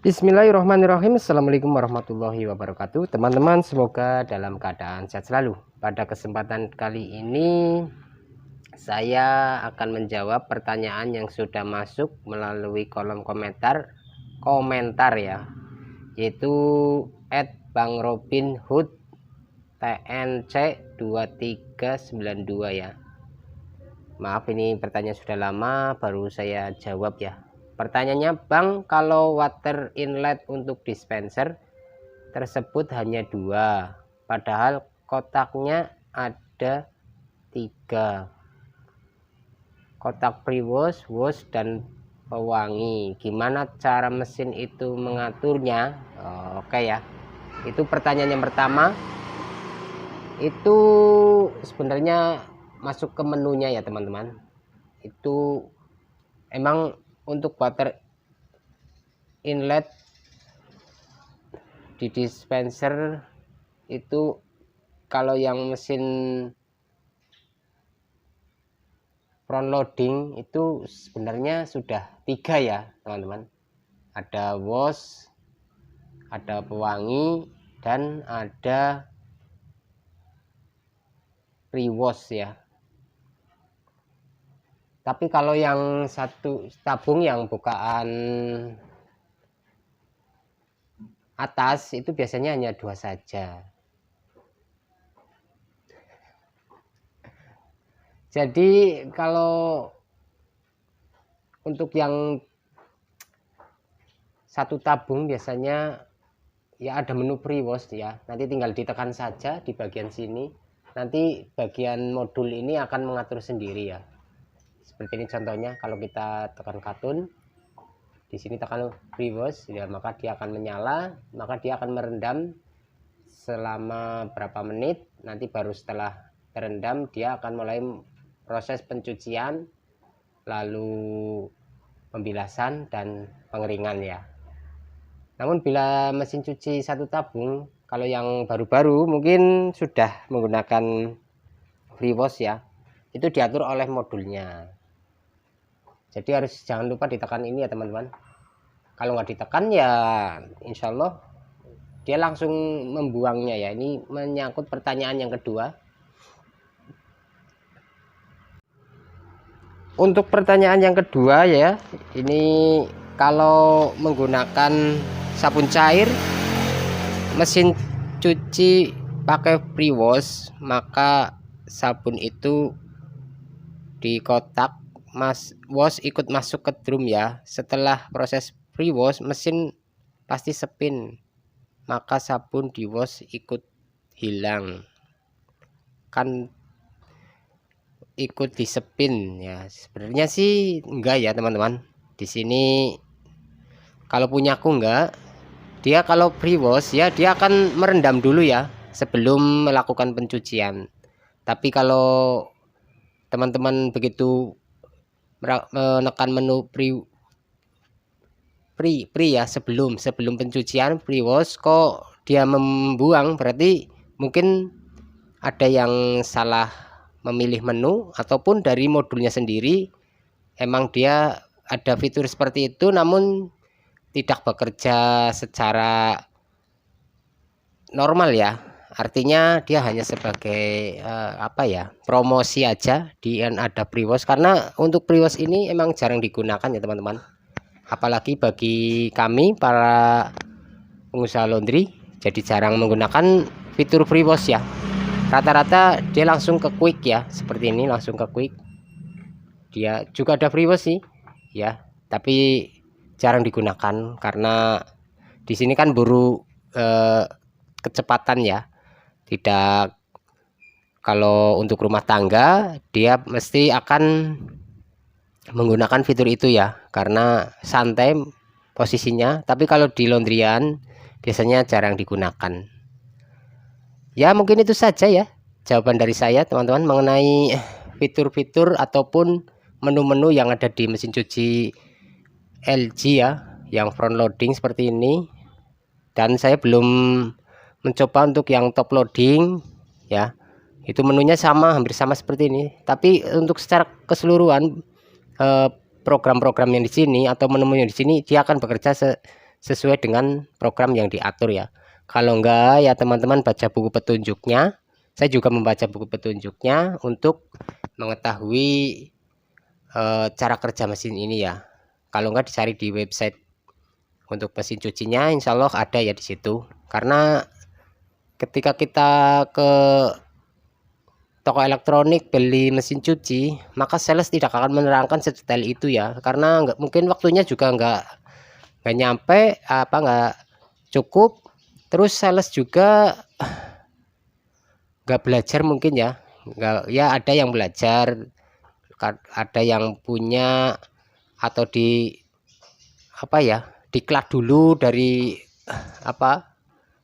Bismillahirrahmanirrahim. Assalamualaikum warahmatullahi wabarakatuh. Teman-teman, semoga dalam keadaan sehat selalu. Pada kesempatan kali ini saya akan menjawab pertanyaan yang sudah masuk melalui kolom komentar ya, yaitu @bangrobinhood TNC 2392 ya. Maaf, ini pertanyaan sudah lama, baru saya jawab ya. Pertanyaannya, Bang, kalau water inlet untuk dispenser tersebut hanya 2, padahal kotaknya ada 3. Kotak pre-wash, wash, dan pewangi. Gimana cara mesin itu mengaturnya? Oke ya. Itu pertanyaan yang pertama. Itu sebenarnya masuk ke menunya ya teman-teman. Itu emang untuk water inlet di dispenser itu kalau yang mesin front loading itu sebenarnya sudah 3 ya teman-teman. Ada wash, ada pewangi, dan ada pre-wash ya. Tapi kalau yang satu tabung yang bukaan atas itu biasanya hanya 2 saja. Jadi kalau untuk yang satu tabung biasanya ya ada menu pre-wash ya. Nanti tinggal ditekan saja di bagian sini. Nanti bagian modul ini akan mengatur sendiri ya. Seperti ini contohnya, kalau kita tekan katun, di sini tekan pre-wash ya, maka dia akan menyala, maka dia akan merendam selama berapa menit. Nanti baru setelah terendam dia akan mulai proses pencucian, lalu pembilasan dan pengeringan ya. Namun bila mesin cuci satu tabung, kalau yang baru-baru mungkin sudah menggunakan pre-wash ya, itu diatur oleh modulnya. Jadi harus jangan lupa ditekan ini ya teman-teman. Kalau nggak ditekan ya insya Allah dia langsung membuangnya ya. Ini menyangkut pertanyaan yang kedua. Untuk pertanyaan yang kedua ya, ini kalau menggunakan sabun cair mesin cuci pakai pre-wash, maka sabun itu di kotak wash ikut masuk ke drum ya. Setelah proses pre-wash mesin pasti spin, maka sabun di wash ikut hilang, kan ikut di spin ya. Sebenarnya sih enggak ya teman-teman. Di sini kalau punyaku enggak, dia kalau pre-wash ya dia akan merendam dulu ya sebelum melakukan pencucian. Tapi kalau teman-teman begitu menekan menu pre ya sebelum pencucian pre-wash kok dia membuang, berarti mungkin ada yang salah memilih menu ataupun dari modulnya sendiri emang dia ada fitur seperti itu namun tidak bekerja secara normal ya. Artinya dia hanya sebagai promosi aja di ada pre-wash, karena untuk pre-wash ini emang jarang digunakan ya teman-teman, apalagi bagi kami para pengusaha laundry jadi jarang menggunakan fitur pre-wash ya. Rata-rata dia langsung ke quick ya, seperti ini langsung ke quick. Dia juga ada pre-wash sih ya, tapi jarang digunakan karena di sini kan buru kecepatan ya. Tidak, kalau untuk rumah tangga dia mesti akan menggunakan fitur itu ya karena santai posisinya. Tapi kalau di laundryan biasanya jarang digunakan. Ya mungkin itu saja ya jawaban dari saya teman-teman mengenai fitur-fitur ataupun menu-menu yang ada di mesin cuci LG ya, yang front loading seperti ini. Dan saya belum mencoba untuk yang top loading ya, itu menunya sama, hampir sama seperti ini. Tapi untuk secara keseluruhan program-program yang di sini atau menu yang di sini dia akan bekerja sesuai dengan program yang diatur ya. Kalau enggak ya teman-teman baca buku petunjuknya. Saya juga membaca buku petunjuknya untuk mengetahui cara kerja mesin ini ya. Kalau enggak dicari di website untuk mesin cucinya, insya Allah ada ya di situ. Karena ketika kita ke toko elektronik beli mesin cuci, maka sales tidak akan menerangkan sedetail itu ya, karena nggak mungkin, waktunya juga nggak nyampe, nggak cukup. Terus sales juga nggak belajar mungkin ya, nggak ya, ada yang belajar, ada yang punya atau di diklat dulu dari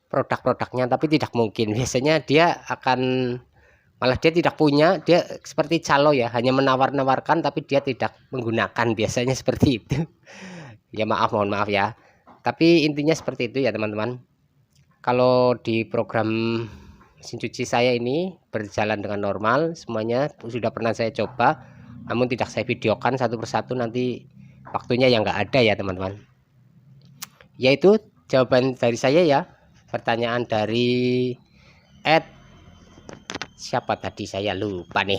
produk-produknya, tapi tidak mungkin, biasanya dia akan malah dia tidak punya, dia seperti calo ya, hanya menawar-nawarkan tapi dia tidak menggunakan, biasanya seperti itu. Ya mohon maaf ya, tapi intinya seperti itu ya teman-teman. Kalau di program mesin cuci saya ini berjalan dengan normal, semuanya sudah pernah saya coba, namun tidak saya videokan satu persatu, nanti waktunya yang nggak ada ya teman-teman. Yaitu jawaban dari saya ya. Pertanyaan dari siapa tadi, saya lupa nih.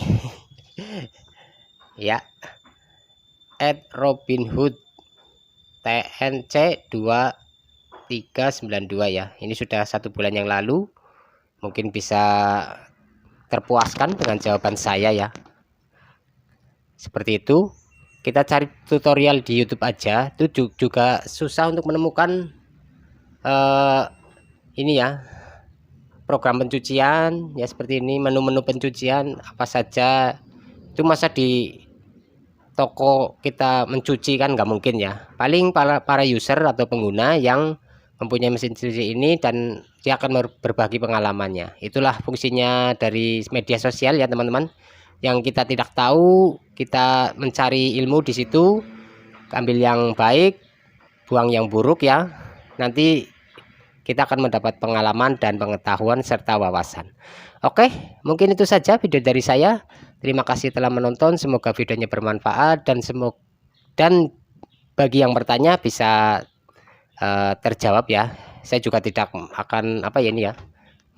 Ya, @robinhood TNC 2392 ya. Ini sudah 1 bulan yang lalu. Mungkin bisa terpuaskan dengan jawaban saya ya. Seperti itu. Kita cari tutorial di YouTube aja, itu juga susah untuk menemukan ini ya, program pencucian ya seperti ini, menu-menu pencucian apa saja. Itu masa di toko kita mencuci kan nggak mungkin ya. Paling para user atau pengguna yang mempunyai mesin cuci ini, dan dia akan berbagi pengalamannya. Itulah fungsinya dari media sosial ya teman-teman. Yang kita tidak tahu, kita mencari ilmu di situ, ambil yang baik, buang yang buruk ya. Nanti kita akan mendapat pengalaman dan pengetahuan serta wawasan. Oke, mungkin itu saja video dari saya. Terima kasih telah menonton, semoga videonya bermanfaat, dan bagi yang bertanya bisa terjawab ya. Saya juga tidak akan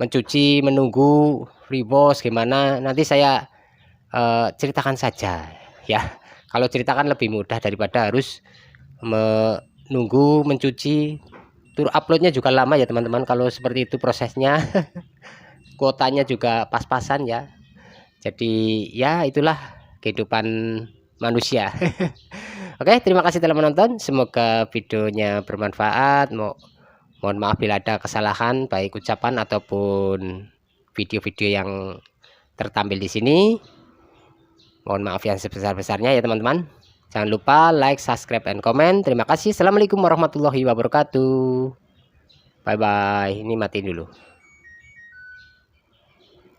mencuci menunggu free wash gimana, nanti saya ceritakan saja ya. Kalau ceritakan lebih mudah daripada harus menunggu mencuci. Uploadnya juga lama ya teman-teman kalau seperti itu prosesnya. Kuotanya juga pas-pasan ya, jadi ya itulah kehidupan manusia. Oke, terima kasih telah menonton, semoga videonya bermanfaat. Mohon maaf bila ada kesalahan baik ucapan ataupun video-video yang tertampil di sini. Mohon maaf yang sebesar-besarnya ya teman-teman. Jangan lupa like, subscribe, dan komen. Terima kasih. Assalamualaikum warahmatullahi wabarakatuh. Bye bye. Ini matiin dulu.